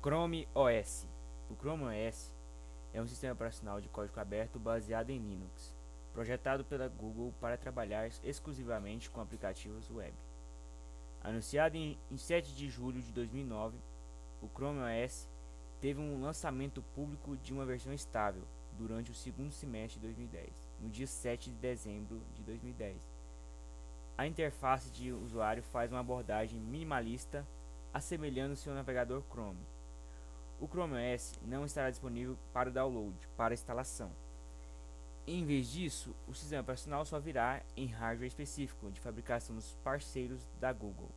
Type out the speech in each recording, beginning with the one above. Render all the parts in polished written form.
Chrome OS. O Chrome OS é um sistema operacional de código aberto baseado em Linux, projetado pela Google para trabalhar exclusivamente com aplicativos web. Anunciado em 7 de julho de 2009, o Chrome OS teve um lançamento público de uma versão estável durante o segundo semestre de 2010, no dia 7 de dezembro de 2010. A interface de usuário faz uma abordagem minimalista, assemelhando seu navegador Chrome. O Chrome OS não estará disponível para download, para instalação. Em vez disso, o sistema operacional só virá em hardware específico de fabricação dos parceiros da Google.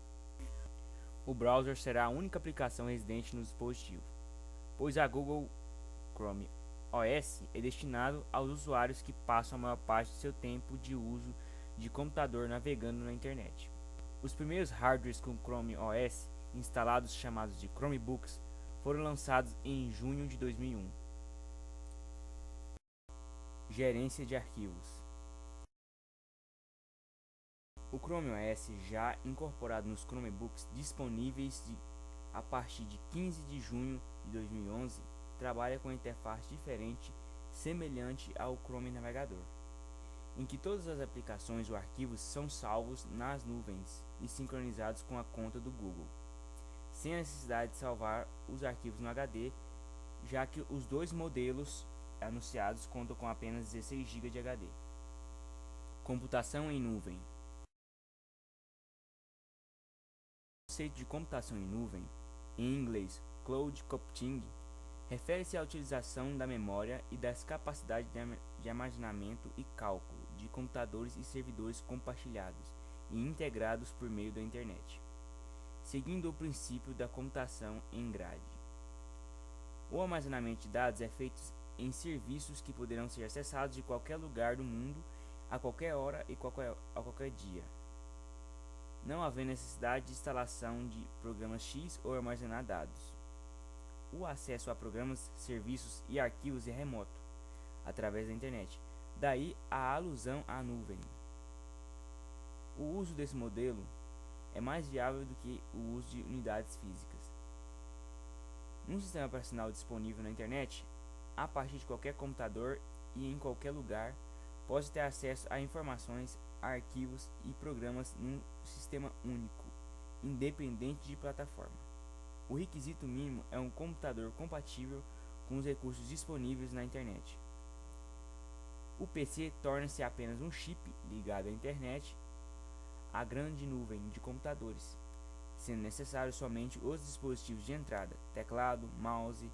O browser será a única aplicação residente no dispositivo, pois a Google Chrome OS é destinado aos usuários que passam a maior parte do seu tempo de uso de computador navegando na internet. Os primeiros hardwares com Chrome OS instalados, chamados de Chromebooks, foram lançados em junho de 2001. Gerência de arquivos. O Chrome OS, já incorporado nos Chromebooks disponíveis a partir de 15 de junho de 2011, trabalha com uma interface diferente, semelhante ao Chrome Navegador, em que todas as aplicações ou arquivos são salvos nas nuvens e sincronizados com a conta do Google, sem a necessidade de salvar os arquivos no HD, já que os dois modelos anunciados contam com apenas 16 GB de HD. Computação em nuvem. O conceito de computação em nuvem, em inglês Cloud Computing, refere-se à utilização da memória e das capacidades de armazenamento e cálculo de computadores e servidores compartilhados e integrados por meio da internet, seguindo o princípio da computação em grade. O armazenamento de dados é feito em serviços que poderão ser acessados de qualquer lugar do mundo, a qualquer hora e a qualquer dia, não havendo necessidade de instalação de programas X ou armazenar dados. O acesso a programas, serviços e arquivos é remoto, através da internet, daí a alusão à nuvem. O uso desse modelo é mais viável do que o uso de unidades físicas. Num sistema operacional disponível na internet, a partir de qualquer computador e em qualquer lugar, pode ter acesso a informações, arquivos e programas num sistema único, independente de plataforma. O requisito mínimo é um computador compatível com os recursos disponíveis na internet. O PC torna-se apenas um chip ligado à internet, à grande nuvem de computadores, sendo necessário somente os dispositivos de entrada, teclado, mouse,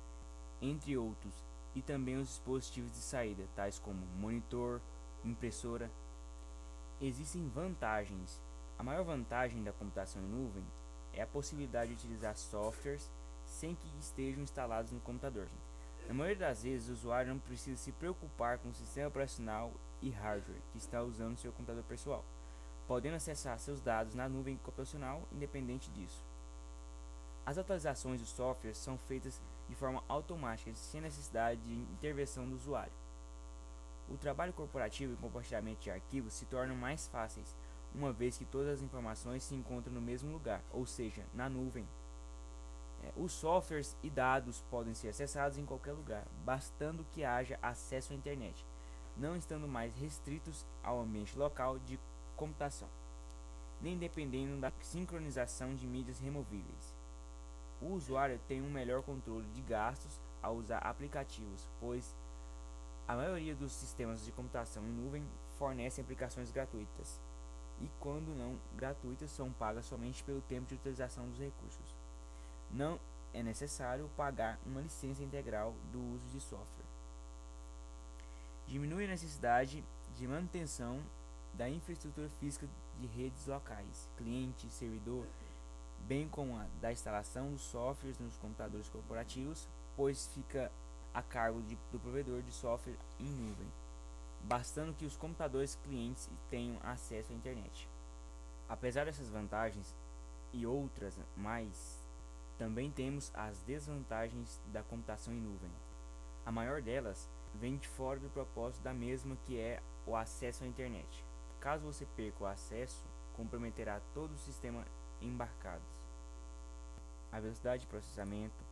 entre outros, e também os dispositivos de saída, tais como monitor, impressora. Existem vantagens. A maior vantagem da computação em nuvem é a possibilidade de utilizar softwares sem que estejam instalados no computador. Na maioria das vezes, o usuário não precisa se preocupar com o sistema operacional e hardware que está usando no seu computador pessoal, podendo acessar seus dados na nuvem computacional independente disso. As atualizações dos softwares são feitas de forma automática, sem necessidade de intervenção do usuário. O trabalho corporativo e compartilhamento de arquivos se tornam mais fáceis, uma vez que todas as informações se encontram no mesmo lugar, ou seja, na nuvem. Os softwares e dados podem ser acessados em qualquer lugar, bastando que haja acesso à internet, não estando mais restritos ao ambiente local de computação, nem dependendo da sincronização de mídias removíveis. O usuário tem um melhor controle de gastos ao usar aplicativos, pois a maioria dos sistemas de computação em nuvem fornecem aplicações gratuitas, e quando não gratuitas são pagas somente pelo tempo de utilização dos recursos. Não é necessário pagar uma licença integral do uso de software. Diminui a necessidade de manutenção da infraestrutura física de redes locais, cliente, servidor, bem como a da instalação dos softwares nos computadores corporativos, pois fica a cargo do provedor de software em nuvem, bastando que os computadores clientes tenham acesso à internet. Apesar dessas vantagens e outras mais, também temos as desvantagens da computação em nuvem. A maior delas vem de fora do propósito da mesma, que é o acesso à internet. Caso você perca o acesso, comprometerá todo o sistema embarcado. A velocidade de processamento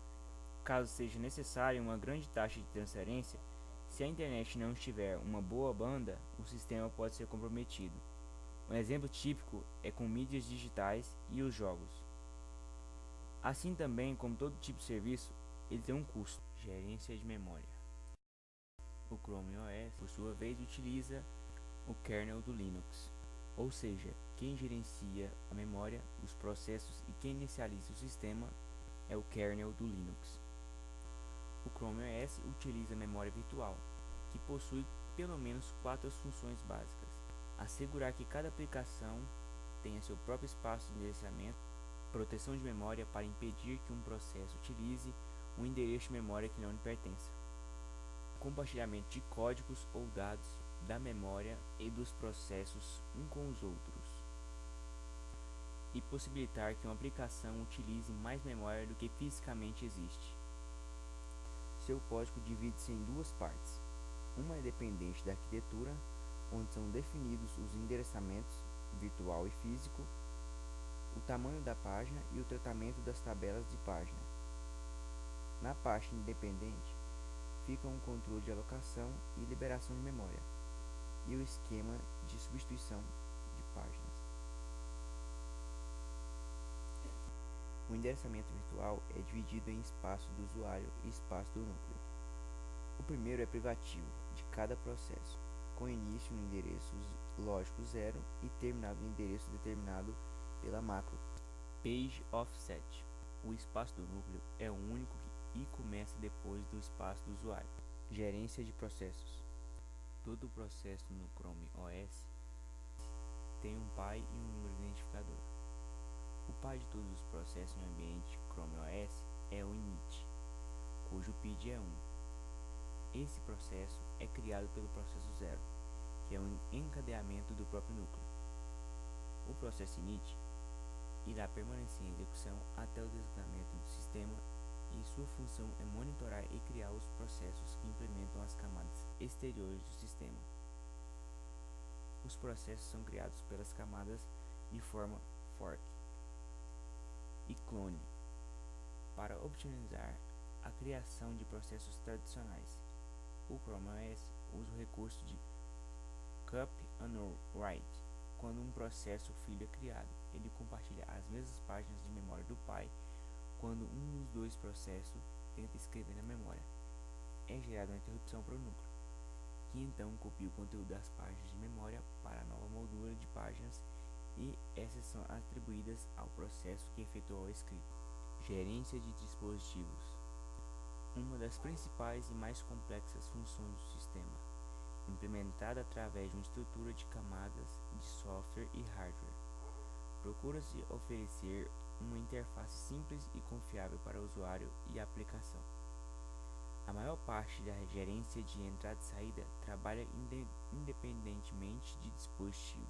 Caso seja necessária uma grande taxa de transferência, se a internet não estiver uma boa banda, o sistema pode ser comprometido. Um exemplo típico é com mídias digitais e os jogos. Assim também, como todo tipo de serviço, ele tem um custo. Gerência de memória. O Chrome OS, por sua vez, utiliza o kernel do Linux, ou seja, quem gerencia a memória, os processos e quem inicializa o sistema é o kernel do Linux. O Chrome OS utiliza memória virtual, que possui pelo menos 4 funções básicas: assegurar que cada aplicação tenha seu próprio espaço de endereçamento, proteção de memória para impedir que um processo utilize um endereço de memória que não lhe pertença, compartilhamento de códigos ou dados da memória e dos processos um com os outros, e possibilitar que uma aplicação utilize mais memória do que fisicamente existe. Seu código divide-se em duas partes. Uma é dependente da arquitetura, onde são definidos os endereçamentos virtual e físico, o tamanho da página e o tratamento das tabelas de página. Na parte independente, ficam o controle de alocação e liberação de memória, e o esquema de substituição de páginas. O endereçamento virtual é dividido em espaço do usuário e espaço do núcleo. O primeiro é privativo, de cada processo, com início no endereço lógico 0 e terminado no endereço determinado pela macro Page Offset. O espaço do núcleo é o único e começa depois do espaço do usuário. Gerência de processos. Todo processo no Chrome OS tem um pai e um número identificador. O pai de todos os processos no ambiente Chrome OS é o init, cujo PID é 1. Esse processo é criado pelo processo 0, que é um encadeamento do próprio núcleo. O processo init irá permanecer em execução até o desligamento do sistema e sua função é monitorar e criar os processos que implementam as camadas exteriores do sistema. Os processos são criados pelas camadas de forma fork e clone para optimizar a criação de processos tradicionais. O Chrome OS usa o recurso de copy and write. Quando um processo filho é criado, ele compartilha as mesmas páginas de memória do pai. Quando um dos dois processos tenta escrever na memória, é gerada uma interrupção para o núcleo, que então copia o conteúdo das páginas de memória para a nova moldura de páginas, e essas são atribuídas ao processo que efetuou a escrita. Gerência de dispositivos. Uma das principais e mais complexas funções do sistema, implementada através de uma estrutura de camadas de software e hardware. Procura-se oferecer uma interface simples e confiável para o usuário e a aplicação. A maior parte da gerência de entrada e saída trabalha independentemente de dispositivo,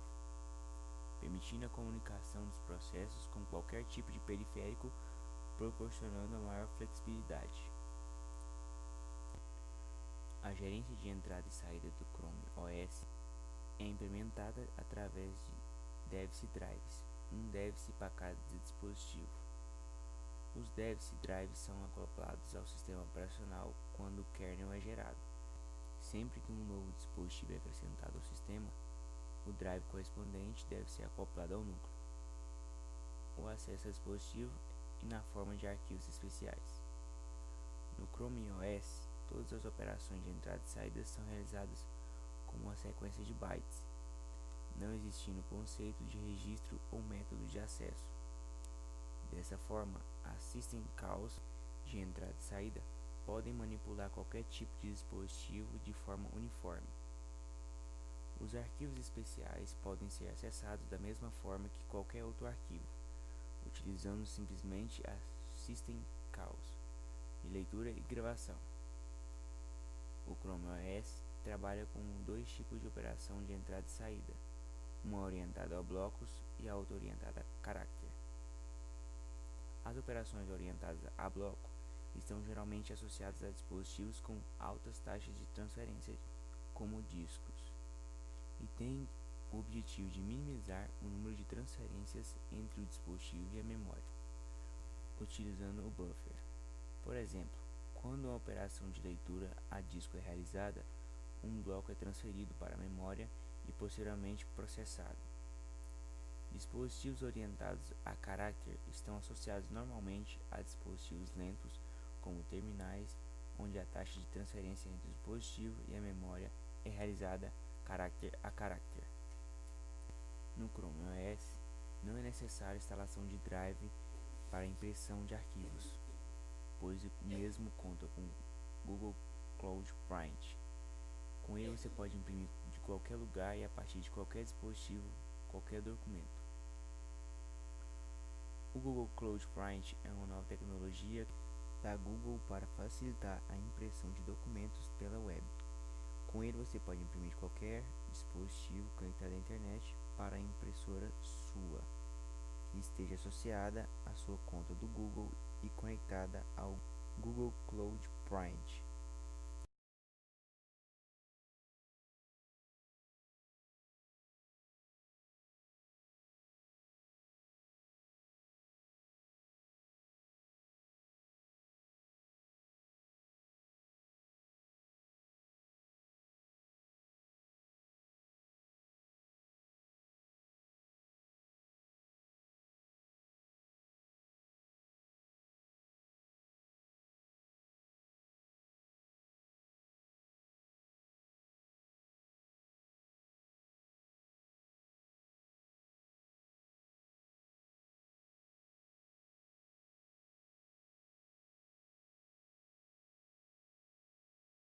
permitindo a comunicação dos processos com qualquer tipo de periférico, proporcionando a maior flexibilidade. A gerência de entrada e saída do Chrome OS é implementada através de device drives, um device para cada dispositivo. Os device drives são acoplados ao sistema operacional quando o kernel é gerado. Sempre que um novo dispositivo é acrescentado ao sistema, o drive correspondente deve ser acoplado ao núcleo. O acesso ao dispositivo e na forma de arquivos especiais. No Chrome OS, todas as operações de entrada e saída são realizadas com uma sequência de bytes, não existindo conceito de registro ou método de acesso. Dessa forma, as system calls de entrada e saída podem manipular qualquer tipo de dispositivo de forma uniforme. Os arquivos especiais podem ser acessados da mesma forma que qualquer outro arquivo, utilizando simplesmente as system calls de leitura e gravação. O Chrome OS trabalha com dois tipos de operação de entrada e saída, uma orientada a blocos e a outra orientada a caráter. As operações orientadas a bloco estão geralmente associadas a dispositivos com altas taxas de transferência, como discos, e têm o objetivo de minimizar o número de transferências entre o dispositivo e a memória, utilizando o buffer. Por exemplo, Quando uma operação de leitura a disco é realizada, um bloco é transferido para a memória e posteriormente processado. Dispositivos orientados a caráter estão associados normalmente a dispositivos lentos, como terminais, onde a taxa de transferência entre o dispositivo e a memória é realizada caráter a caráter. No Chrome OS, não é necessária a instalação de drive para impressão de arquivos, pois o mesmo conta com Google Cloud Print. Com ele você pode imprimir de qualquer lugar e a partir de qualquer dispositivo, qualquer documento. O Google Cloud Print é uma nova tecnologia da Google para facilitar a impressão de documentos pela web. Com ele você pode imprimir de qualquer dispositivo conectado à internet para a impressora sua, que esteja associada à sua conta do Google e conectada ao Google Cloud Print.